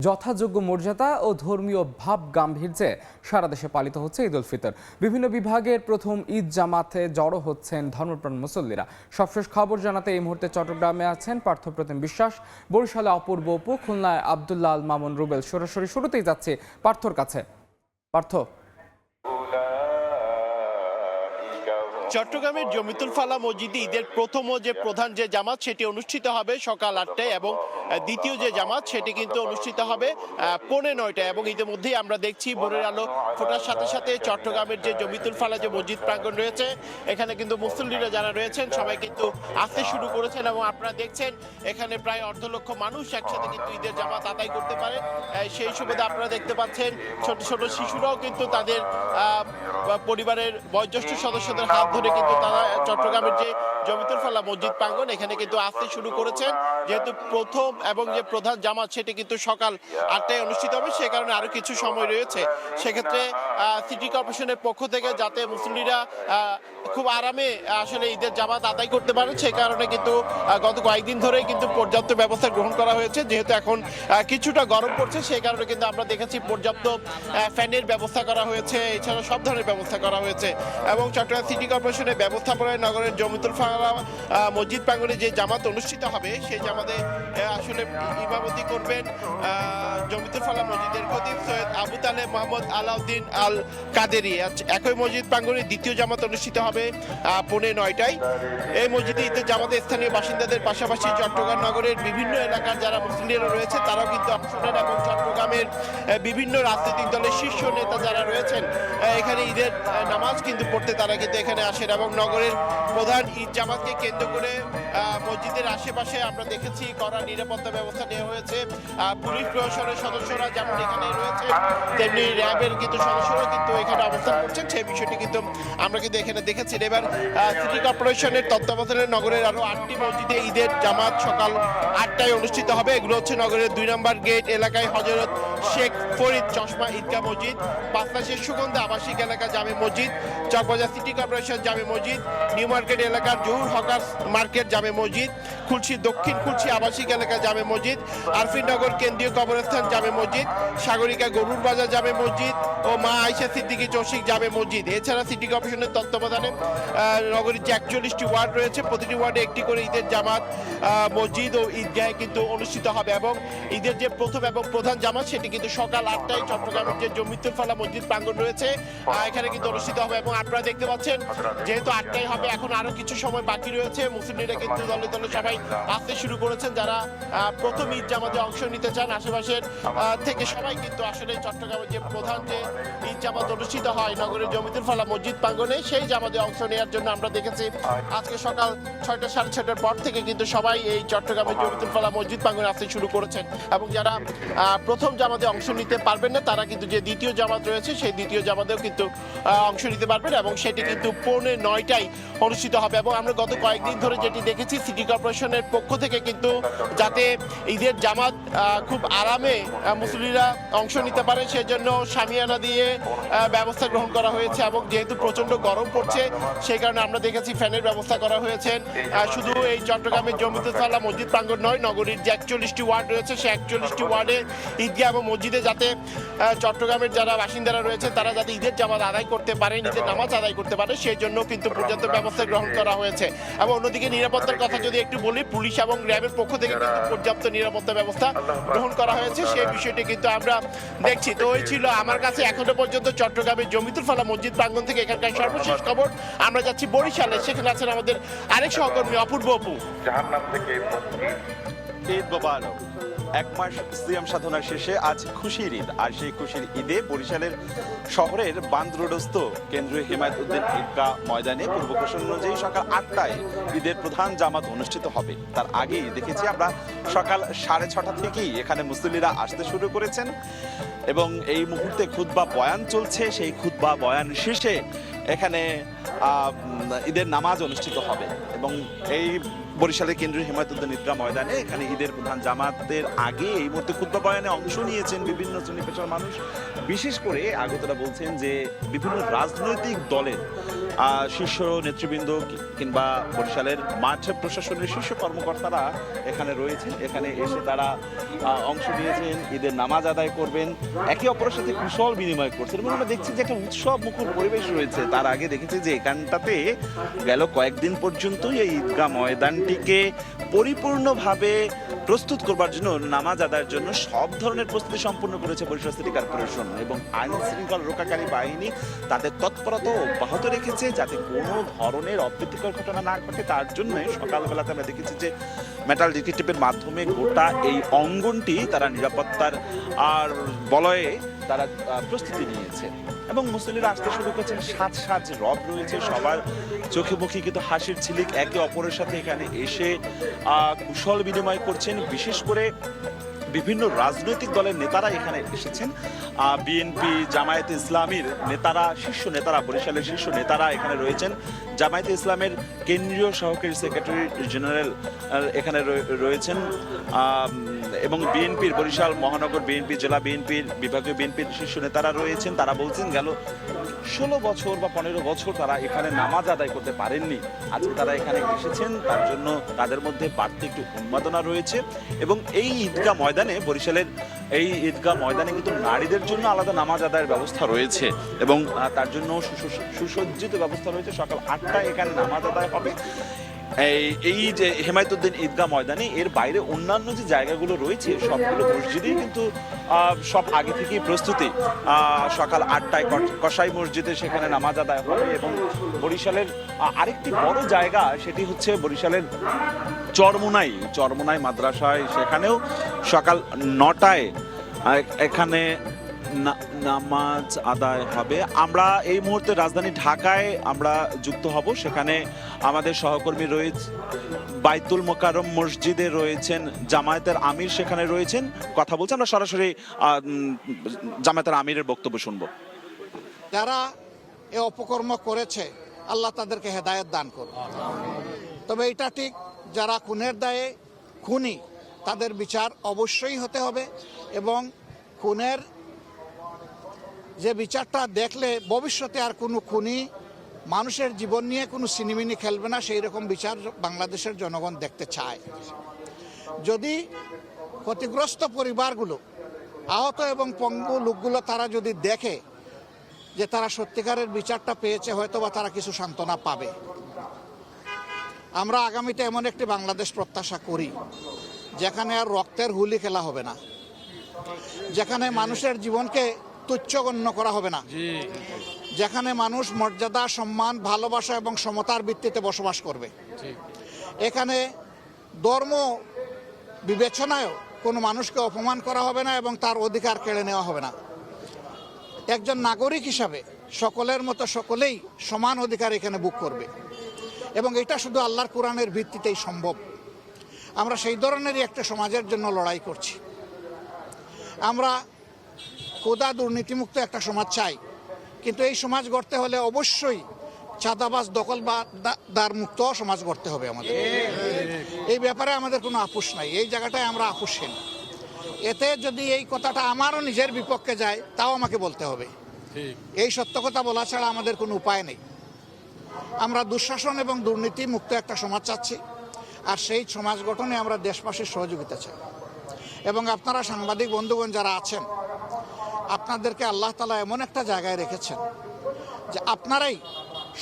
যথাযোগ্য মর্যাদা ও ধর্মীয় ভাব গাম্ভীর্যে সারা দেশে পালিত হচ্ছে ঈদ উল ফিতর। বিভিন্ন বিভাগের প্রথম ঈদ জামাতে জড়ো হচ্ছেন ধর্মপ্রাণ মুসল্লিরা। সবশেষ খবর জানাতে এই মুহূর্তে চট্টগ্রামে আছেন পার্থপ্রতিম বিশ্বাস, বরিশালে অপূর্ব অপু, খুলনায় আব্দুল্লাহ আল মামুন রুবেল। সরাসরি শুরুতেই যাচ্ছে পার্থর কাছে। পার্থ, চট্টগ্রামের জমিতুল ফালা মসজিদে ঈদের প্রথম যে প্রধান যে জামাত সেটি অনুষ্ঠিত হবে সকাল ৮টায় এবং দ্বিতীয় যে জামাত সেটি কিন্তু অনুষ্ঠিত হবে ৯:৩০ এবং ইতিমধ্যেই আমরা দেখছি ভোরের আলো ফোটার সাথে সাথে চট্টগ্রামের যে জমিতুল ফালা যে মসজিদ প্রাঙ্গণ রয়েছে এখানে কিন্তু মুসল্লিরা যারা রয়েছেন সবাই কিন্তু আসতে শুরু করেছেন এবং আপনারা দেখছেন এখানে প্রায় ১.৫ লক্ষ মানুষ একসাথে কিন্তু ঈদের জামাত আদায় করতে পারে। সেই সুবাদে আপনারা দেখতে পাচ্ছেন ছোট ছোট শিশুরাও কিন্তু তাদের পরিবারের বয়োজ্যেষ্ঠ সদস্যদের হাত ধরে কিন্তু তারা চট্টগ্রামের যে জমিতুল ফালা মসজিদ প্রাঙ্গণ এখানে কিন্তু আসতে শুরু করেছেন। যেহেতু প্রথম এবং যে প্রধান জামাত সেটি কিন্তু সকাল ৮টায় অনুষ্ঠিত হবে, সে কারণে আরো কিছু সময় রয়েছে। সেক্ষেত্রে সিটি কর্পোরেশনের পক্ষ থেকে যাতে মুসল্লিরা খুব আরামে আসলে ঈদের জামাত আদায় করতে পারে সে কারণে কিন্তু গত কয়েকদিন ধরেই কিন্তু পর্যাপ্ত ব্যবস্থা গ্রহণ করা হয়েছে। যেহেতু এখন কিছুটা গরম পড়ছে সেই কারণে কিন্তু আমরা দেখেছি পর্যাপ্ত ফ্যানের ব্যবস্থা করা হয়েছে, এছাড়া সব ধরনের ব্যবস্থা করা হয়েছে। এবং চট্টগ্রাম সিটি কর্পোরেশনের ব্যবস্থাপনায় নগরের জমিতুল ফালা মসজিদ প্রাঙ্গণে যে জামাত অনুষ্ঠিত হবে সেই জামাতে আসলে ইমামতি করবেন জমিতুল ফালা মসজিদের খতিব সৈয়দ আবু তালেব মোহাম্মদ আলাউদ্দিন আল কাদেরি। একই মসজিদ প্রাঙ্গণে দ্বিতীয় জামাত অনুষ্ঠিত হবে ৯:৩০। এই মসজিদে ঈদের জামাতে স্থানীয় বাসিন্দাদের পাশাপাশি চট্টগ্রাম নগরের বিভিন্ন এলাকার যারা মুসলিমরা রয়েছে তারাও কিন্তু অংশ নেন এবং চট্টগ্রামের বিভিন্ন রাজনৈতিক দলের শীর্ষ নেতা যারা রয়েছেন এখানে ঈদের নামাজ কিন্তু পড়তে তারা কিন্তু এখানে আসেন। এবং নগরের প্রধান ঈদ জামাতকে কেন্দ্র করে মসজিদের আশেপাশে আমরা দেখেছি কড়া নিরাপত্তা ব্যবস্থা নেওয়া হয়েছে। পুলিশ প্রশাসনের সদস্যরা যেমন এখানে রয়েছে তেমনি র্যাবের কিন্তু সদস্যরা কিন্তু এখানে অবস্থান করছেন, সেই বিষয়টি কিন্তু আমরা কিন্তু এখানে দেখেছি। এবার সিটি কর্পোরেশনের তত্ত্বাবধানে নগরের আরো ৮টি মসজিদে ঈদের জামাত সকাল ৮টায় অনুষ্ঠিত হবে। এগুলো হচ্ছে নগরের ২ নম্বর গেট এলাকায় হযরত শেখ ফরিদ চশমা ঈদগাহ মসজিদ, পাঁচলাশের সুগন্ধা আবাসিক এলাকা জামে মসজিদ, চকবাজার সিটি কর্পোরেশন জামে মসজিদ, নিউ মার্কেট এলাকার জহুর হকার্স মার্কেট জামে মসজিদ, খুলশি দক্ষিণ খুলশি আবাসিক এলাকা জামে মসজিদ, আরফিনগর কেন্দ্রীয় কবরস্থান জামে মসজিদ, সাগরিকা গরুর বাজার জামে মসজিদ ও মা আয়েশা সিদ্দিকী চৌশিক জামে মসজিদ। এছাড়া সিটি কর্পোরেশনের তত্ত্বাবধানে নগরীর যে ৪১টি ওয়ার্ড রয়েছে প্রতিটি ওয়ার্ডে একটি করে ঈদের জামাত মসজিদ ও ঈদগাহে কিন্তু অনুষ্ঠিত হবে। এবং ঈদের যে প্রথম এবং প্রধান জামাত সেটি কিন্তু সকাল ৮টায় চট্টগ্রামের যে জমিতুল ফালা মসজিদ প্রাঙ্গণ রয়েছে এখানে কিন্তু অনুষ্ঠিত হবে। এবং আপনারা দেখতে পাচ্ছেন যেহেতু ৮টায় হবে এখন আরো কিছু সময় বাকি রয়েছে, মুসলিমরা কিন্তু দলে দলে সবাই আসতে শুরু করেছেন। যারা প্রথম ঈদ জামাতে অংশ নিতে চান আশেপাশের থেকে সবাই কিন্তু আসলে চট্টগ্রামের যে প্রধান যে ঈদ জামাত অনুষ্ঠিত হয় নগরের জমিতুল ফালা মসজিদ প্রাঙ্গণে সেই জামাতে অংশ নেওয়ার জন্য আমরা দেখেছি আজকে সকাল ৬টা সাড়ে ৬টার পর থেকে কিন্তু সবাই এই চট্টগ্রামের জমিতুল ফালা মসজিদ প্রাঙ্গণে আসতে শুরু করেছেন। এবং যারা প্রথম জামাতে অংশ নিতে পারবেন না তারা কিন্তু যে দ্বিতীয় জামাত রয়েছে সেই দ্বিতীয় জামাতেও কিন্তু অংশ নিতে পারবেন এবং সেটি কিন্তু ৯:৩০ অনুষ্ঠিত হবে। এবং আমরা গত কয়েকদিন ধরে যেটি দেখেছি সিটি কর্পোরেশনের পক্ষ থেকে কিন্তু যাতে ঈদের জামাত খুব আরামে মুসলিমরা অংশ নিতে পারে সেজন্য শামিয়ানা দিয়ে ব্যবস্থা গ্রহণ করা হয়েছে। এবং যেহেতু প্রচন্ড গরম পড়ছে সেই কারণে আমরা দেখেছি ফ্যানের ব্যবস্থা করা হয়েছে। শুধু এই চট্টগ্রামের জমিতুল ফালা মসজিদ প্রাঙ্গণ নয়, নগরীর যে ৪১টি ওয়ার্ড রয়েছে সেই ৪১টি ওয়ার্ডে ঈদগাহ এবং মসজিদে যাতে চট্টগ্রামের যারা বাসিন্দারা রয়েছে তারা যাতে ঈদের জামাত আদায় করতে পারে, ঈদের নামাজ আদায় করতে পারে সেই জন্য কিন্তু পর্যাপ্ত ব্যবস্থা গ্রহণ করা হয়েছে। এবং অন্যদিকে নিরাপত্তার কথা যদি একটু বলি, পুলিশ এবং র্যাবের পক্ষ থেকে কিন্তু পর্যাপ্ত নিরাপত্তা ব্যবস্থা গ্রহণ করা হয়েছে, সেই বিষয়টি কিন্তু আমরা দেখছি। তো ওই ছিল আমার কাছে এখনো পর্যন্ত চট্টগ্রামের জমিতুল ফালা মসজিদ প্রাঙ্গণ থেকে এখানকার সর্বশেষ খবর। আমরা যাচ্ছি বরিশালে, সেখানে আছেন আমাদের আরেক সহকর্মী অপূর্ব অপু। ঈদ মোবারক। ১ মাস সিয়াম সাধনার শেষে আজ খুশির ঈদ, আর সেই খুশির ঈদে বরিশালের শহরের বান্দ রোডস্থ কেন্দ্রীয় হেমায়েত উদ্দিন ঈদগাহ ময়দানে পূর্ব ঘোষণা অনুযায়ী সকাল ৮টায় ঈদের প্রধান জামাত অনুষ্ঠিত হবে। তার আগেই দেখেছি আমরা সকাল ৬:৩০ থেকেই এখানে মুসল্লিরা আসতে শুরু করেছেন এবং এই মুহূর্তে খুতবা বয়ান চলছে। সেই খুতবা বয়ান শেষে এখানে ঈদের নামাজ অনুষ্ঠিত হবে এবং এই বরিশালের কেন্দ্রীয় হেমায়েত উদ্দিন ঈদগাহ ময়দানে। এখানে ঈদের প্রধান জামাতের আগে এই মুহূর্তে খুতবা বয়ানে অংশ নিয়েছেন বিভিন্ন শ্রেণী পেশার মানুষ। বিশেষ করে আগতরা বলছেন যে বিভিন্ন রাজনৈতিক দলের শীর্ষ নেতৃবৃন্দ কিংবা বরিশালের মাঠ প্রশাসনের শীর্ষ কর্মকর্তারা এখানে রয়েছেন। এখানে এসে তারা অংশ নিয়েছেন, ঈদের নামাজ আদায় করবেন, একে অপরের সাথে কুশল বিনিময় করছেন এবং আমরা দেখছি যে একটা উৎসব মুখর পরিবেশ রয়েছে। তার আগে দেখেছি যে এখানটাতে গেল কয়েকদিন পর্যন্তই এই ঈদগাহ ময়দানটিকে পরিপূর্ণভাবে প্রস্তুত করবার জন্য, নামাজ আদায়ের জন্য সব ধরনের প্রস্তুতি সম্পন্ন করেছে বরিশাল সিটি কর্পোরেশন এবং আইন শৃঙ্খলা রক্ষাকারী বাহিনী তাদের তৎপরতা অব্যাহত রেখেছে যাতে কোনো ধরনের অপ্রীতিকর ঘটনা না ঘটে। তার জন্য সকালবেলাতে আমরা দেখেছি যে মেটাল ডিটেক্টিভের মাধ্যমে গোটা এই অঙ্গনটি তারা নিরাপত্তার আর বলয়ে তারা প্রস্তুতি নিয়েছে এবং মুসল্লিরা আসতে শুরু করেছেন। সাজ সাজ রব রয়েছে, সবার চোখে মুখে কিন্তু হাসির ঝিলিক, একে অপরের সাথে এখানে এসে কুশল বিনিময় করছেন। বিশেষ করে বিভিন্ন রাজনৈতিক দলের নেতারা এখানে এসেছেন। বিএনপি, জামায়াতে ইসলামীর নেতারা, শীর্ষ নেতারা, বরিশালের শীর্ষ নেতারা এখানে রয়েছেন। জামায়াতে ইসলামের কেন্দ্রীয় সহকারী সেক্রেটারি জেনারেল এখানে রয়েছেন এবং বিএনপির বরিশাল মহানগর বিএনপি, জেলা বিএনপির, বিভাগীয় বিএনপির শীর্ষ নেতারা রয়েছেন। তারা বলছেন গেল 16 বছর বা 15 বছর তারা এখানে নামাজ আদায় করতে পারেননি। আজকে তারা এখানে এসেছেন, তার জন্য তাদের মধ্যে বাড়তি একটু উন্মাদনা রয়েছে এবং এই ঈদগাহ ময়দানে, বরিশালের এই ঈদগাহ ময়দানে কিন্তু নারীদের জন্য আলাদা নামাজ আদায়ের ব্যবস্থা রয়েছে এবং তার জন্য সুসজ্জিত ব্যবস্থা রয়েছে। সকাল 8টায় এখানে নামাজ আদায় হবে। এই যে হেমায়েত উদ্দিন ঈদগাহ ময়দানে, এর বাইরে অন্যান্য যে জায়গাগুলো রয়েছে সবগুলো মসজিদেই কিন্তু সব আগে থেকেই প্রস্তুতি। সকাল 8টায় কসাই মসজিদে সেখানে নামাজ আদায় হবে এবং বরিশালের আরেকটি বড় জায়গা সেটি হচ্ছে বরিশালের চরমোনাই মাদ্রাসায়, সেখানেও সকাল 9টায় এখানে নামাজ আদায় হবে। আমরা এই মুহূর্তে রাজধানী ঢাকায় আমরা যুক্ত হব। সেখানে আমাদের সহকর্মী রয়েছে, বাইতুল মোকাররম মসজিদে রয়েছেন জামায়াতের আমির, সেখানে রয়েছেন, কথা বলছেন। আমরা সরাসরি জামায়াতের আমিরের বক্তব্য শুনবো। যারা এ অপকর্ম করেছে আল্লাহ তাদেরকে হেদায়েত দান করুন। তবে এটা ঠিক, যারা খুনের দায়ে খুনি তাদের বিচার অবশ্যই হতে হবে এবং খুনের যে বিচারটা দেখলে ভবিষ্যতে আর কোনো খুনি মানুষের জীবন নিয়ে কোনো সিনেমিনি খেলবে না, সেই রকম বিচার বাংলাদেশের জনগণ দেখতে চায়। যদি ক্ষতিগ্রস্ত পরিবারগুলো, আহত এবং পঙ্গু লোকগুলো তারা যদি দেখে যে তারা সত্যিকারের বিচারটা পেয়েছে, হয়তো বা তারা কিছু সান্ত্বনা পাবে। আমরা আগামীতে এমন একটি বাংলাদেশ প্রত্যাশা করি যেখানে আর রক্তের হুলি খেলা হবে না, যেখানে মানুষের জীবনকে তুচ্ছ গণ্য করা হবে না, যেখানে মানুষ মর্যাদা, সম্মান, ভালোবাসা এবং সমতার ভিত্তিতে বসবাস করবে। এখানে ধর্ম বিবেচনায়ও কোনো মানুষকে অপমান করা হবে না এবং তার অধিকার কেড়ে নেওয়া হবে না। একজন নাগরিক হিসাবে সকলের মতো সকলেই সমান অধিকার এখানে ভোগ করবে এবং এটা শুধু আল্লাহর কোরআনের ভিত্তিতেই সম্ভব। আমরা সেই ধরনেরই একটা সমাজের জন্য লড়াই করছি। আমরা কোদা দুর্নীতিমুক্ত একটা সমাজ চাই, কিন্তু এই সমাজ গড়তে হলে অবশ্যই চাঁদাবাজ, দখলদার মুক্ত সমাজ গড়তে হবে আমাদের। এই ব্যাপারে আমাদের কোনো আপোষ নাই, এই জায়গাটায় আমরা আপোষহীন। এতে যদি এই কথাটা আমারও নিজের বিপক্ষে যায় তাও আমাকে বলতে হবে। এই সত্য কথা বলা ছাড়া আমাদের কোনো উপায় নেই। আমরা দুঃশাসন এবং দুর্নীতি মুক্ত একটা সমাজ চাচ্ছি, আর সেই সমাজ গঠনে আমরা দেশবাসীর সহযোগিতা চাই। এবং আপনারা সাংবাদিক বন্ধুগণ যারা আছেন, আপনাদেরকে আল্লাহ তাআলা এমন একটা জায়গায় রেখেছেন যে আপনারাই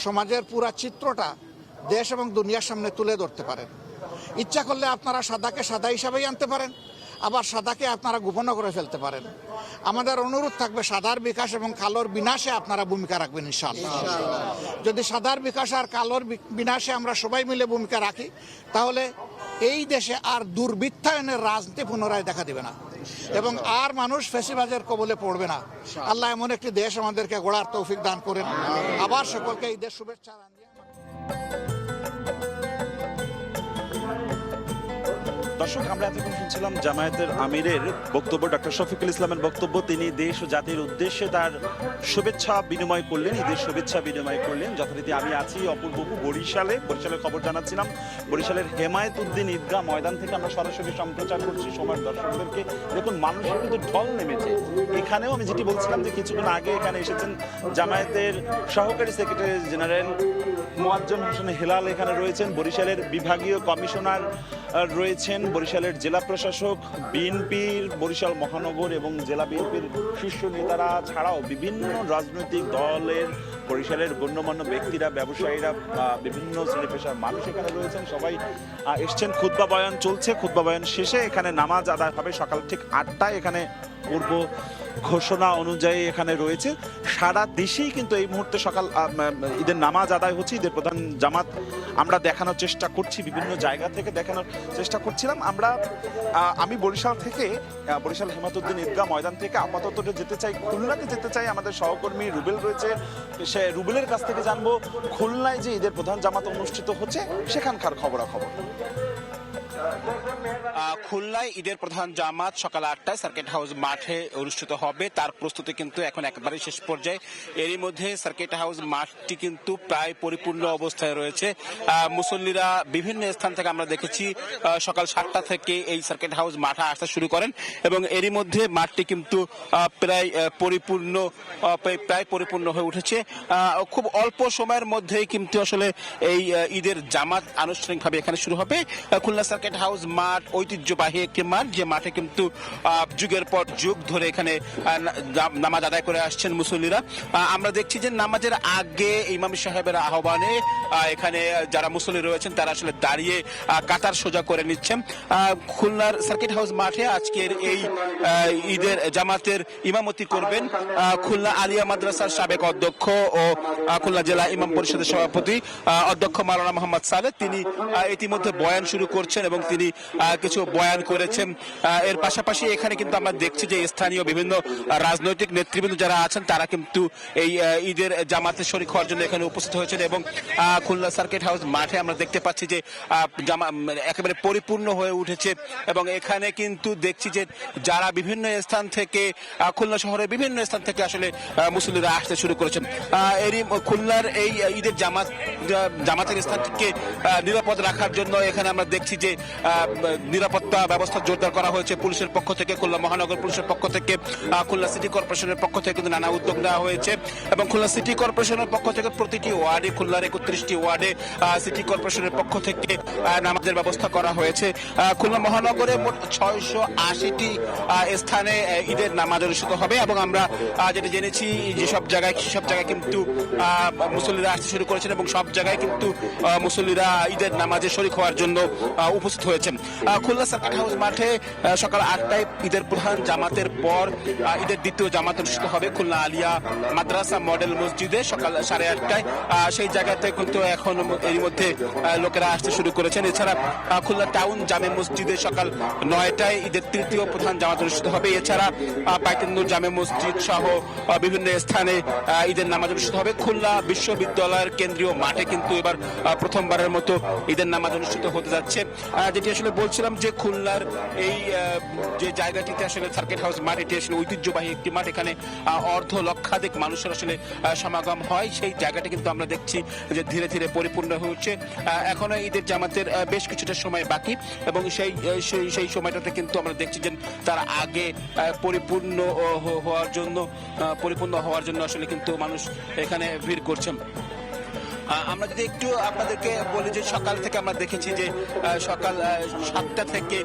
সমাজের পুরা চিত্রটা দেশ এবং দুনিয়ার সামনে তুলে ধরতে পারেন। ইচ্ছা করলে আপনারা সাদাকে সাদা হিসাবেই আনতে পারেন, আবার সাদাকে আপনারা গোপন করে ফেলতে পারেন। আমাদের অনুরোধ থাকবে সাদার বিকাশ এবং কালোর বিনাশে আপনারা ভূমিকা রাখবেন ইনশাআল্লাহ। যদি সাদার বিকাশ আর কালোর বিনাশে আমরা সবাই মিলে ভূমিকা রাখি, তাহলে এই দেশে আর দুর্বৃত্তায়নের রাজনীতি পুনরায় দেখা দেবে না এবং আর মানুষ ফ্যাসিবাদের কবলে পড়বে না। আল্লাহ এমন একটি দেশ আমাদেরকে গড়ার তৌফিক দান করেন। আবার সকলকে এই দেশ শুভেচ্ছা জানিয়ে দর্শক, আমরা এতক্ষণ শুনছিলাম জামায়াতের আমিরের বক্তব্য, ডক্টর শফিকুল ইসলামের বক্তব্য। তিনি দেশ ও জাতির উদ্দেশ্যে তার শুভেচ্ছা বিনিময় করলেন, ঈদের শুভেচ্ছা বিনিময় করলেন। যথারীতি আমি আছি অপূর্ববাবু বরিশালের খবর জানাচ্ছিলাম। বরিশালের হেমায়েত উদ্দিন ঈদগাহ ময়দান থেকে আমরা সরাসরি সম্প্রচার করছি সময়ের দর্শকদেরকে। দেখুন, মানুষের কিন্তু ঢল নেমেছে। এখানেও আমি যেটি বলছিলাম যে কিছুক্ষণ আগে এখানে এসেছেন জামায়াতের সহকারী সেক্রেটারি জেনারেল মোয়াজ্জম হোসেন হেলাল, এখানে রয়েছেন বরিশালের বিভাগীয় কমিশনার রয়েছেন, বরিশালের জেলা প্রশাসক, বিএনপির বরিশাল মহানগর এবং জেলা বিএনপির শীর্ষ নেতারা ছাড়াও বিভিন্ন রাজনৈতিক দলের বরিশালের গণ্যমান্য ব্যক্তিরা, ব্যবসায়ীরা, বিভিন্ন শ্রেণী পেশার মানুষ এখানে রয়েছেন। সবাই এসছেন। খুতবা বয়ান চলছে। খুতবা বয়ান শেষে এখানে নামাজ আদায় হবে সকাল ঠিক 8টায়। এখানে পূর্ব ঘোষণা অনুযায়ী এখানে রয়েছে। সারা দেশেই কিন্তু এই মুহূর্তে সকাল ঈদের নামাজ আদায় হচ্ছে। ঈদের প্রধান জামাত আমরা দেখানোর চেষ্টা করছি, বিভিন্ন জায়গা থেকে দেখানোর চেষ্টা করছিলাম। আমি বরিশাল থেকে, বরিশাল হেমায়েতুদ্দিন ঈদগাহ ময়দান থেকে আপাতত যেতে চাই, খুলনাতে যেতে চাই। আমাদের সহকর্মী রুবেল রয়েছে, সে রুবেলের কাছ থেকে জানবো খুলনায় যে ঈদের প্রধান জামাত অনুষ্ঠিত হচ্ছে সেখানকার খবরাখবর। খুলনায় ঈদের প্রধান জামাত সকাল 8টায় সার্কিট হাউস মাঠে অনুষ্ঠিত হবে। তার প্রস্তুতি কিন্তু এখন একেবারে শেষ পর্যায়ে। এরই মধ্যে সার্কিট হাউস মাঠটি কিন্তু প্রায় পরিপূর্ণ অবস্থায় রয়েছে। মুসল্লিরা বিভিন্ন স্থান থেকে আমরা দেখেছি সকাল 7টা থেকে এই সার্কিট হাউস মাঠে আসতে শুরু করেন এবং এরই মধ্যে মাঠটি কিন্তু প্রায় পরিপূর্ণ হয়ে উঠেছে। খুব অল্প সময়ের মধ্যেই কিন্তু আসলে এই ঈদের জামাত আনুষ্ঠানিকভাবে এখানে শুরু হবে। খুলনা সার্কিট হাউস মাঠ ঐতিহ্যবাহী একটি মাঠ, যে মাঠে কিন্তু যুগের পর যুগ ধরে এখানে নামাজ আদায় করে আসছেন মুসল্লিরা। আমরা দেখছি যে নামাজের আগে ইমাম সাহেবের আহ্বানে এখানে যারা মুসল্লি রয়েছেন তারা আসলে দাঁড়িয়ে কাতার সোজা করে নিচ্ছেন। খুলনার সার্কিট হাউস মাঠে আজকের এই ঈদের জামাতের ইমামতি করবেন খুলনা আলিয়া মাদ্রাসার সাবেক অধ্যক্ষ ও খুলনা জেলা ইমাম পরিষদের সভাপতি অধ্যক্ষ মাওলানা মোহাম্মদ সালেহ। তিনি ইতিমধ্যে বয়ান শুরু করছেন এবং তিনি কিছু বয়ান করেছেন। এর পাশাপাশি এখানে কিন্তু আমরা দেখছি যে স্থানীয় বিভিন্ন রাজনৈতিক নেতৃবৃন্দ যারা আছেন তারা কিন্তু এই ঈদের জামাতে শরীক হওয়ার জন্য এখানে উপস্থিত হয়েছেন এবং খুলনা সার্কিট হাউস মাঠে আমরা দেখতে পাচ্ছি যে একেবারে পরিপূর্ণ হয়ে উঠেছে এবং এখানে কিন্তু দেখছি যে যারা বিভিন্ন স্থান থেকে খুলনা শহরের বিভিন্ন স্থান থেকে আসলে মুসল্লিরা আসতে শুরু করেছেন। এরই খুলনার এই ঈদের জামাতের স্থানটিকে নিরাপদ রাখার জন্য এখানে আমরা দেখছি যে নিরাপত্তা ব্যবস্থা জোরদার করা হয়েছে পুলিশের পক্ষ থেকে, খুলনা মহানগর পুলিশের পক্ষ থেকে, খুলনা সিটি কর্পোরেশনের পক্ষ থেকে কিন্তু নানা উদ্যোগ নেওয়া হয়েছে এবং খুলনা সিটি কর্পোরেশনের পক্ষ থেকে প্রতিটি ওয়ার্ডে, খুলনার 31টি ওয়ার্ডে সিটি কর্পোরেশনের পক্ষ থেকে নামাজের ব্যবস্থা করা হয়েছে। খুলনা মহানগরে মোট 680টি স্থানে ঈদের নামাজ অনুষ্ঠিত হবে এবং আমরা যেটা জেনেছি যেসব জায়গায় কিন্তু মুসল্লিরা আসতে শুরু করেছেন এবং সব জায়গায় কিন্তু মুসল্লিরা ঈদের নামাজে শরীক হওয়ার জন্য উপস্থিত হয়েছেন। খুলনা সার্কিট হাউস মাঠে সকাল 8টায় ঈদের প্রধান জামাতের পর ঈদের দ্বিতীয় জামাত অনুষ্ঠিত হবে খুলনা আলিয়া মাদ্রাসা মডেল মসজিদে সকাল 8:30টায়। সেই জায়গাতে কিন্তু এখন এর মধ্যে লোকেরা আসতে শুরু করেছেন। এছাড়া খুলনা টাউন জামে মসজিদে সকাল 9টায় ঈদের তৃতীয় প্রধান জামাত অনুষ্ঠিত হবে। এছাড়া পাইতেন্নুর জামে মসজিদ সহ বিভিন্ন স্থানে ঈদের নামাজ অনুষ্ঠিত হবে। খুলনা বিশ্ববিদ্যালয়ের কেন্দ্রীয় মাঠে কিন্তু এবার প্রথমবারের মতো ঈদের নামাজ অনুষ্ঠিত হতে যাচ্ছে। যেটি আসলে বলছিলাম যে খুলনার এই যে জায়গাটিতে আসলে সার্কিট হাউস মাঠ, এটি আসলে ঐতিহ্যবাহী একটি মাঠ। এখানে অর্ধ লক্ষাধিক মানুষের আসলে সমাগম হয়। সেই জায়গাটি কিন্তু আমরা দেখছি যে ধীরে ধীরে পরিপূর্ণ হয়ে উঠছে। এখনো ঈদের জামাতের বেশ কিছুটা সময় বাকি এবং সেই সময়টাতে কিন্তু আমরা দেখছি যে তার আগে পরিপূর্ণ হওয়ার জন্য আসলে কিন্তু মানুষ এখানে ভিড় করছেন। আমরা যদি একটু আপনাদেরকে বলি যে সকাল থেকে আমরা দেখেছি যে সকাল 7টা থেকে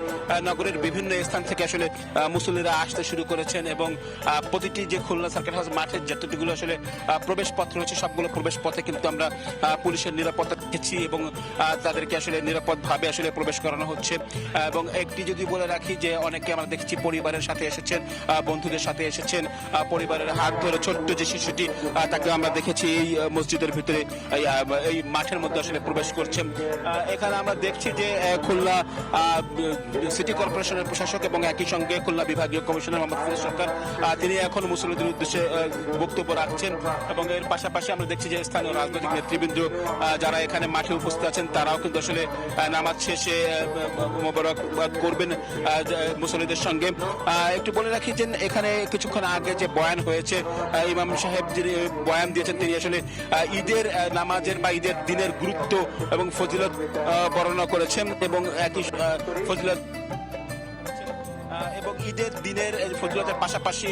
নগরের বিভিন্ন স্থান থেকে আসলে মুসল্লিরা আসতে শুরু করেছেন এবং প্রতিটি যে খুলনা সার্কিট হাউস মাঠের যতগুলো আসলে প্রবেশ পথ রয়েছে সবগুলো প্রবেশ পথে কিন্তু আমরা পুলিশের নিরাপত্তা দেখেছি এবং তাদেরকে আসলে নিরাপদভাবে আসলে প্রবেশ করানো হচ্ছে। এবং একটি যদি বলে রাখি যে অনেকে আমরা দেখছি পরিবারের সাথে এসেছেন, বন্ধুদের সাথে এসেছেন, পরিবারের হাত ধরে ছোট্ট যে শিশুটি তাকে আমরা দেখেছি এই মসজিদের ভিতরে এই মাঠের মধ্যে আসলে প্রবেশ করছেন। এখানে আমরা দেখছি যে খুলনা সিটি কর্পোরেশনের প্রশাসক এবং একই সঙ্গে খুলনা বিভাগীয় কমিশনার মোহাম্মদ ফিরোজ সরকার তিনি এখন মুসল্লিদের উদ্দেশ্যে বক্তব্য রাখছেন এবং এর পাশাপাশি আমরা দেখছি যে স্থানীয় রাজনৈতিক নেতৃবৃন্দ যারা এখানে মাঠে উপস্থিত আছেন তারাও কিন্তু আসলে নামাজ শেষে মোবারকবাদ করবেন মুসল্লিদের সঙ্গে। একটু বলে রাখি যে এখানে কিছুক্ষণ আগে যে বয়ান হয়েছে, ইমাম সাহেব যিনি বয়ান দিয়েছেন তিনি আসলে ঈদের নামাজের বা ঈদের দিনের গুরুত্ব এবং ফজিলত বর্ণনা করেছেন এবং একই ফজিলত এবং ঈদের দিনের ফজিলতের পাশাপাশি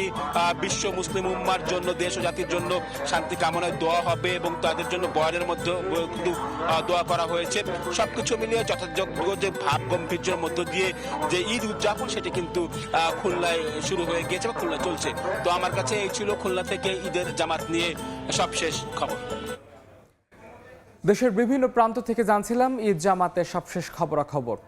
বিশ্ব মুসলিম উম্মার জন্য, দেশ ও জাতির জন্য শান্তি কামনায় দোয়া হবে এবং তাদের জন্য বয়ানের মধ্যে কিন্তু দোয়া করা হয়েছে। সবকিছু মিলিয়ে যথাযোগ্য যে ভাব গম্ভীর্যের মধ্য দিয়ে যে ঈদ উদযাপন সেটি কিন্তু খুলনায় শুরু হয়ে গিয়েছে বা খুলনায় চলছে। তো আমার কাছে এই ছিল খুলনা থেকে ঈদের জামাত নিয়ে সবশেষ খবর। দেশের বিভিন্ন প্রান্ত থেকে জানছিলাম ঈদ জামাতের সবশেষ খবরাখবর।